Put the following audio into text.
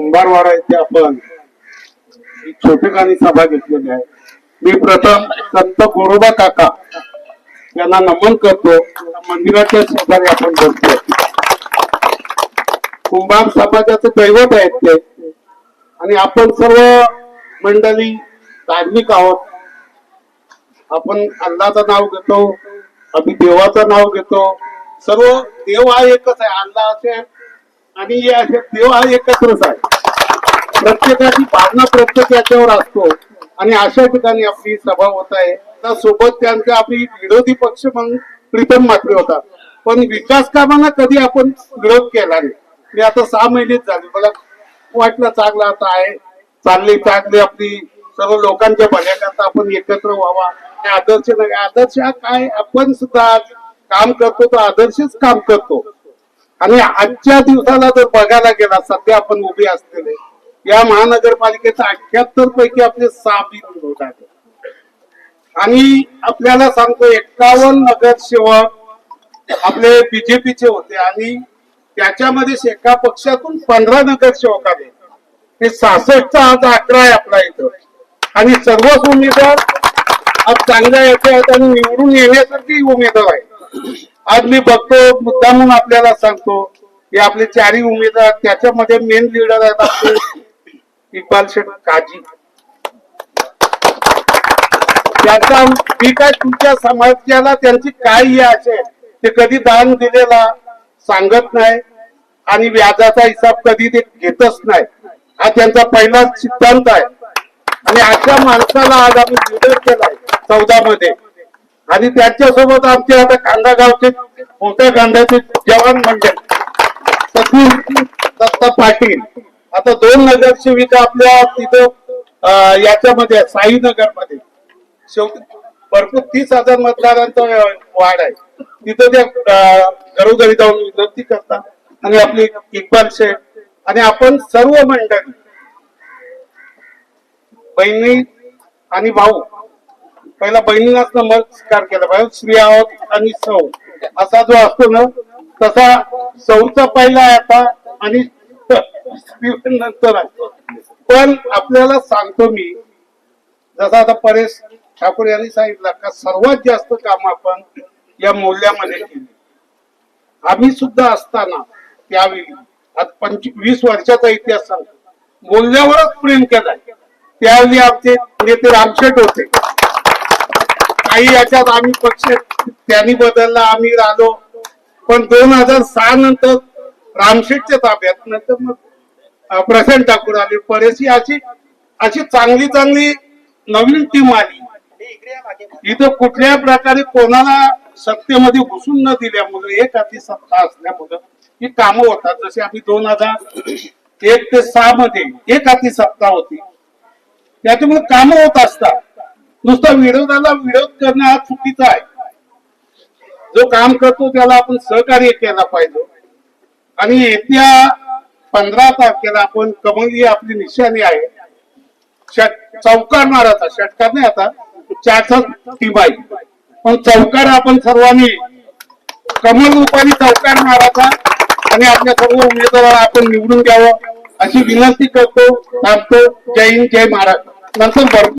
कुंभारवाडा येथे आपण छोटेखानी सभा घेतलेली आहे। मी प्रथम संत गोरोबा काका यांना नमन करतो। मंदिराच्या शेजारी आपण बसतो। कुंभार समाजाचे दैवत आहेत ते, आणि आपण सर्व मंडळी धार्मिक आहोत। आपण अल्लाचं नाव घेतो, आम्ही देवाचं नाव घेतो। सर्व देव हा एकच आहे, अल्लाह असेल आणि हे असे देव हा एकत्रच आहे। प्रत्येकाची भावना प्रत्येक याच्यावर असतो, आणि अशा ठिकाणी आपली सभा होत आहे। सोबत त्यांचे आपली विरोधी पक्ष म्हणून प्रीतम म्हात्रे होता, पण विकास कामांना कधी आपण विरोध केला नाही। मी आता 6 महिनेच झाले, मला वाटलं चांगलं आता आहे, चांगली आपली सर्व लोकांच्या भल्याकरता आपण एकत्र व्हावा। आदर्श नाही, आदर्श हा काय, आपण सुद्धा काम करतो तो आदर्शच काम करतो। आणि आजच्या दिवसाला जर बघायला गेला, सध्या आपण उभे असलेले या महानगरपालिकेचा 78 पैकी आपले 6 बिनविरोध आहेत। आणि आपल्याला सांगतो 51 नगरसेवक आपले बीजेपीचे होते, आणि त्याच्यामध्ये एका पक्षातून 15 नगरसेवक आले। हे 66चा आज 11 आहे आपला इथं, आणि सर्वच उमेदवार आज चांगल्या याचे आहेत आणि निवडून येण्यासाठी उमेदवार आहे। आज मी बघतो, मुद्दा म्हणून आपल्याला सांगतो, हे आपले 4 उमेदवार, त्याच्यामध्ये मेन लीडर आहेत आपले इक्बाल शेख काजी। त्याचा मी काय तुमच्या समाजाला त्यांची काय हे असेल ते कधी दान दिलेला सांगत नाही, आणि व्याजाचा हिसाब कधी ते घेतच नाही, हा त्यांचा पहिला सिद्धांत आहे। आणि अशा माणसाला आज आम्ही लीडर केलाय 14 मध्ये, आणि त्यांच्यासोबत आमचे आता कांदा गावचे मोठ्या कांद्याचे जवान म्हणजे सतीश दत्ता पाटील, आता 2 नगरसेविका आपल्या तिथं याच्यामध्ये साईनगर मध्ये, शेवटी भरपूर 30,000 मतदारांचा वार्ड आहे, तिथं त्या घरोघरी जाऊन विनंती करतात। आणि आपली इक्बाल शेख आणि आपण सर्व मंडळी बहिणी आणि भाऊ, पहिला बहिणीलाच नमस्कार केला पाहिजे, स्त्री आहोत आणि सौ असा जो असतो ना, तसा सौचा पहिला आहे आता, आणि नंतर आहे। पण आपल्याला सांगतो मी, जसं आता परेश ठाकूर यांनी सांगितलं का सर्वात जास्त काम आपण या मूल्यामध्ये केली। आम्ही सुद्धा असताना त्यावेळी आज 25 वर्षाचा इतिहास सांगतो, मूल्यावरच प्रेम केलाय। त्यावेळी आमचे नेते रामशेठ होते, काही याच्यात आम्ही पक्ष त्यांनी बदलला, आम्ही राहिलो, पण 2006 नंतर रामशेठच्या ताब्यात, नंतर मग प्रशांत ठाकूर आले, परेशी अशी चांगली नवीन टीम आली। इथं कुठल्या प्रकारे कोणाला सत्तेमध्ये घुसून न दिल्यामुळे, एक हाती सत्ता असल्यामुळे ही कामं होतात। जसे आम्ही 2001 ते 6 मध्ये एक हाती सत्ता होती, त्याच्यामुळे कामं होत असतात। नुसता विरोधाला विरोध करणं हा चुकीचा आहे। जो काम करतो त्याला आपण सहकार्य केला पाहिजे। आणि येत्या 15 तारखेला आपण कमल ही आपली निशाणी आहे, चौकार मारायचा, षटकार नाही, आता 4चा टीम आहे, पण चौकार आपण सर्वांनी कमल रूपाने चौकार मारायचा, आणि आपल्या सर्व उमेदवाराला आपण निवडून द्यावं अशी विनंती करतो। जय हिंद, जय महाराष्ट्र। नंतर